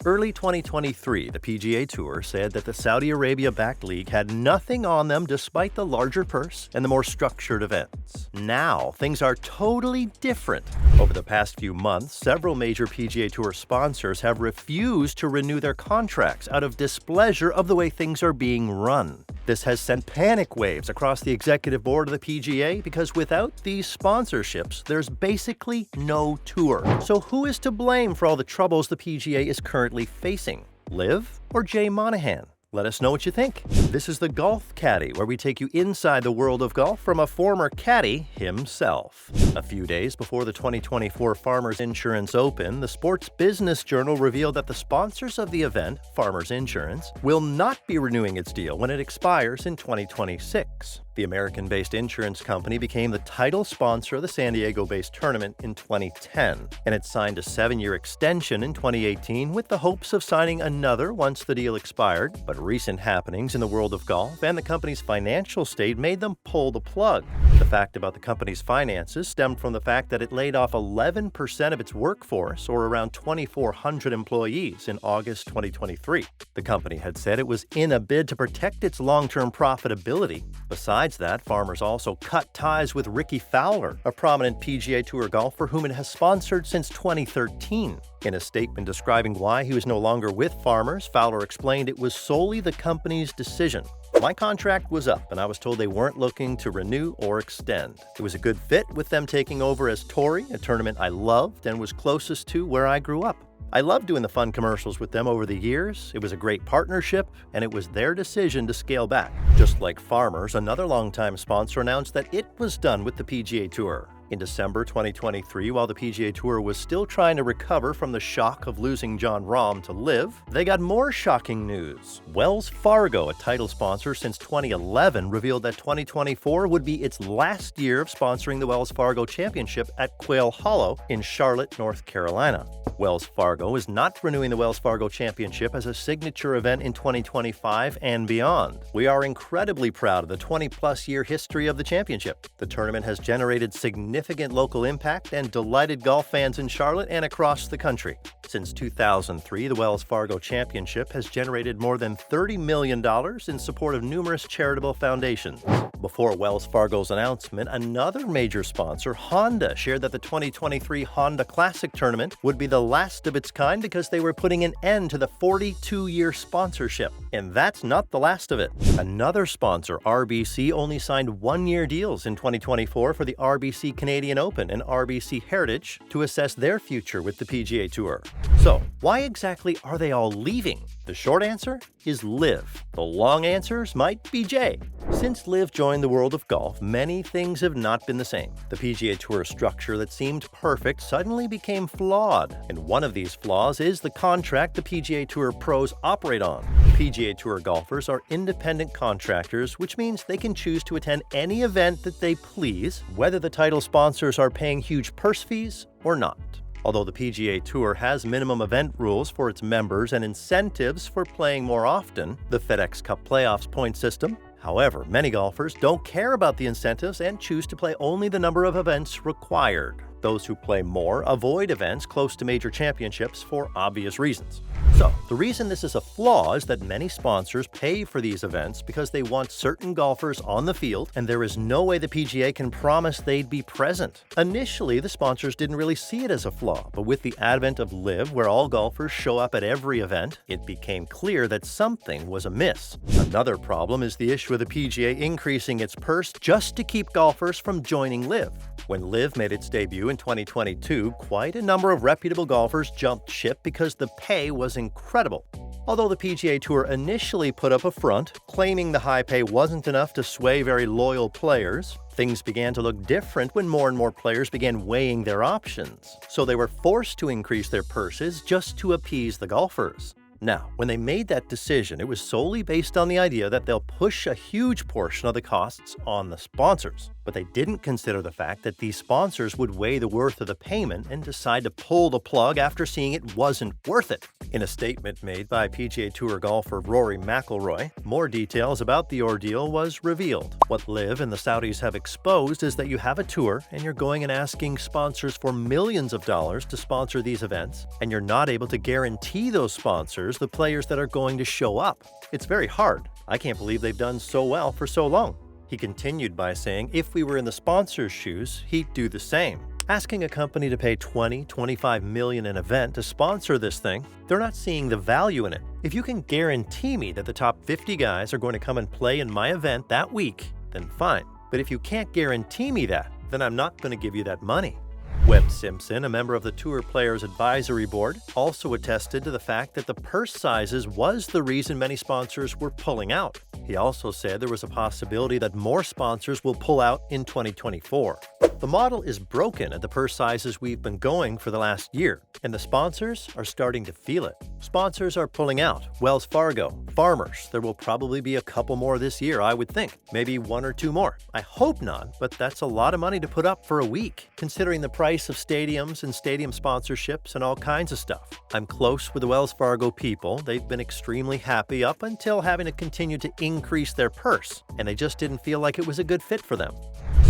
Early 2023, the PGA Tour said that the Saudi Arabia-backed league had nothing on them despite the larger purse and the more structured events. Now, things are totally different. Over the past few months, several major PGA Tour sponsors have refused to renew their contracts out of displeasure of the way things are being run. This has sent panic waves across the executive board of the PGA because without these sponsorships, there's basically no tour. So who is to blame for all the troubles the PGA is currently facing? Liv or Jay Monahan? Let us know what you think. This is the Golf Caddy, where we take you inside the world of golf from a former caddy himself. A few days before the 2024 Farmers Insurance Open, the Sports Business Journal revealed that the sponsors of the event, Farmers Insurance, will not be renewing its deal when it expires in 2026. The American-based insurance company became the title sponsor of the San Diego-based tournament in 2010, and it signed a 7-year extension in 2018 with the hopes of signing another once the deal expired, but recent happenings in the world of golf and the company's financial state made them pull the plug. The fact about the company's finances stemmed from the fact that it laid off 11% of its workforce, or around 2,400 employees, in August 2023. The company had said it was in a bid to protect its long-term profitability. Besides that, Farmers also cut ties with 𝗖𝗚𝗚𝗅𝗏, a prominent PGA Tour golfer whom it has sponsored since 2013. In a statement describing why he was no longer with Farmers, Fowler explained it was solely the company's decision. My contract was up, and I was told they weren't looking to renew or extend. It was a good fit with them taking over as Tory, a tournament I loved and was closest to where I grew up. I loved doing the fun commercials with them over the years. It was a great partnership, and it was their decision to scale back. Just like Farmers, another longtime sponsor announced that it was done with the PGA Tour. In December 2023, while the PGA Tour was still trying to recover from the shock of losing Jon Rahm to LIV, they got more shocking news. Wells Fargo, a title sponsor since 2011, revealed that 2024 would be its last year of sponsoring the Wells Fargo Championship at Quail Hollow in Charlotte, North Carolina. Wells Fargo is not renewing the Wells Fargo Championship as a signature event in 2025 and beyond. We are incredibly proud of the 20-plus year history of the championship. The tournament has generated significant local impact and delighted golf fans in Charlotte and across the country. Since 2003, the Wells Fargo Championship has generated more than $30 million in support of numerous charitable foundations. Before Wells Fargo's announcement, another major sponsor, Honda, shared that the 2023 Honda Classic Tournament would be the last of its kind because they were putting an end to the 42-year sponsorship. And that's not the last of it. Another sponsor, RBC, only signed 1-year deals in 2024 for the RBC Canadian Open and RBC Heritage to assess their future with the PGA Tour. So, why exactly are they all leaving? The short answer is LIV. The long answers might be Jay. Since LIV joined the world of golf, many things have not been the same. The PGA Tour structure that seemed perfect suddenly became flawed, and one of these flaws is the contract the PGA Tour pros operate on. PGA Tour golfers are independent contractors, which means they can choose to attend any event that they please, whether the title sponsors are paying huge purse fees or not. Although the PGA Tour has minimum event rules for its members and incentives for playing more often, the FedEx Cup Playoffs point system. However, many golfers don't care about the incentives and choose to play only the number of events required. Those who play more avoid events close to major championships for obvious reasons. So, the reason this is a flaw is that many sponsors pay for these events because they want certain golfers on the field, and there is no way the PGA can promise they'd be present. Initially, the sponsors didn't really see it as a flaw, but with the advent of LIV, where all golfers show up at every event, it became clear that something was amiss. Another problem is the issue of the PGA increasing its purse just to keep golfers from joining LIV. When LIV made its debut in 2022, quite a number of reputable golfers jumped ship because the pay was incredible. Although the PGA Tour initially put up a front, claiming the high pay wasn't enough to sway very loyal players, things began to look different when more and more players began weighing their options. So they were forced to increase their purses just to appease the golfers. Now, when they made that decision, it was solely based on the idea that they'll push a huge portion of the costs on the sponsors. But they didn't consider the fact that these sponsors would weigh the worth of the payment and decide to pull the plug after seeing it wasn't worth it. In a statement made by PGA Tour golfer 𝗏𝗏𝗏𝗏, more details about the ordeal was revealed. What LIV and the Saudis have exposed is that you have a tour and you're going and asking sponsors for millions of dollars to sponsor these events, and you're not able to guarantee those sponsors the players that are going to show up. It's very hard. I can't believe they've done so well for so long. He continued by saying if we were in the sponsor's shoes, he'd do the same. Asking a company to pay $20–25 million an event to sponsor this thing, they're not seeing the value in it. If you can guarantee me that the top 50 guys are going to come and play in my event that week, then fine. But if you can't guarantee me that, then I'm not going to give you that money. Webb Simpson, a member of the Tour Players Advisory Board, also attested to the fact that the purse sizes was the reason many sponsors were pulling out. He also said there was a possibility that more sponsors will pull out in 2024. The model is broken at the purse sizes we've been going for the last year, and the sponsors are starting to feel it. Sponsors are pulling out. Wells Fargo, Farmers, there will probably be a couple more this year, I would think. Maybe 1 or 2 more. I hope not, but that's a lot of money to put up for a week, considering the price of stadiums and stadium sponsorships and all kinds of stuff. I'm close with the Wells Fargo people. They've been extremely happy up until having to continue to increase their purse, and they just didn't feel like it was a good fit for them.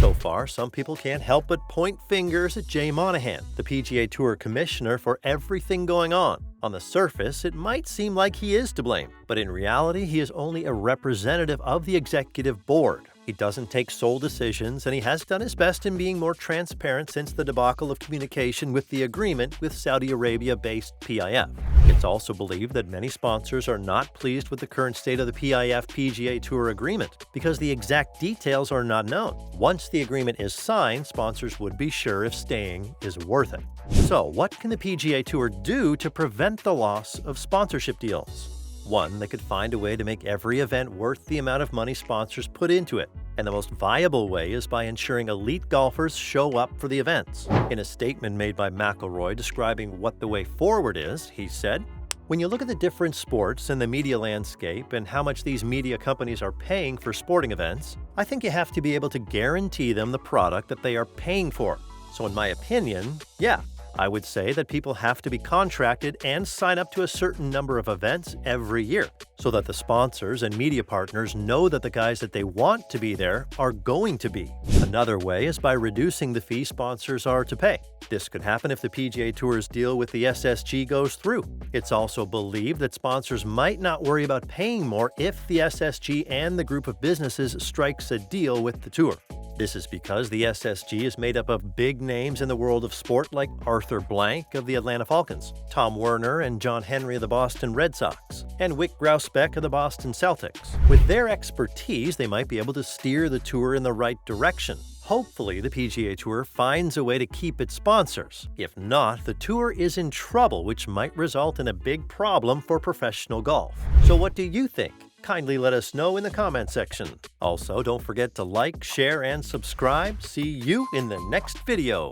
So far, some people can't help but point fingers at Jay Monahan, the PGA Tour commissioner, for everything going on. On the surface, it might seem like he is to blame, but in reality, he is only a representative of the executive board. He doesn't take sole decisions, and he has done his best in being more transparent since the debacle of communication with the agreement with Saudi Arabia-based PIF. It's also believed that many sponsors are not pleased with the current state of the PIF PGA Tour agreement because the exact details are not known. Once the agreement is signed, sponsors would be sure if staying is worth it. So, what can the PGA Tour do to prevent the loss of sponsorship deals? 1, they could find a way to make every event worth the amount of money sponsors put into it. And the most viable way is by ensuring elite golfers show up for the events. In a statement made by McIlroy describing what the way forward is, he said, "When you look at the different sports and the media landscape and how much these media companies are paying for sporting events, I think you have to be able to guarantee them the product that they are paying for. So in my opinion, yeah, I would say that people have to be contracted and sign up to a certain number of events every year so that the sponsors and media partners know that the guys that they want to be there are going to be. Another way is by reducing the fee sponsors are to pay. This could happen if the PGA Tour's deal with the SSG goes through. It's also believed that sponsors might not worry about paying more if the SSG and the group of businesses strikes a deal with the tour. This is because the SSG is made up of big names in the world of sport like Arthur Blank of the Atlanta Falcons, Tom Werner and John Henry of the Boston Red Sox, and 𝗏𝗏𝗏𝗏𝗏 of the Boston Celtics. With their expertise, they might be able to steer the tour in the right direction. Hopefully, the PGA Tour finds a way to keep its sponsors. If not, the tour is in trouble, which might result in a big problem for professional golf. So what do you think? Kindly let us know in the comment section. Also, don't forget to like, share, and subscribe. See you in the next video.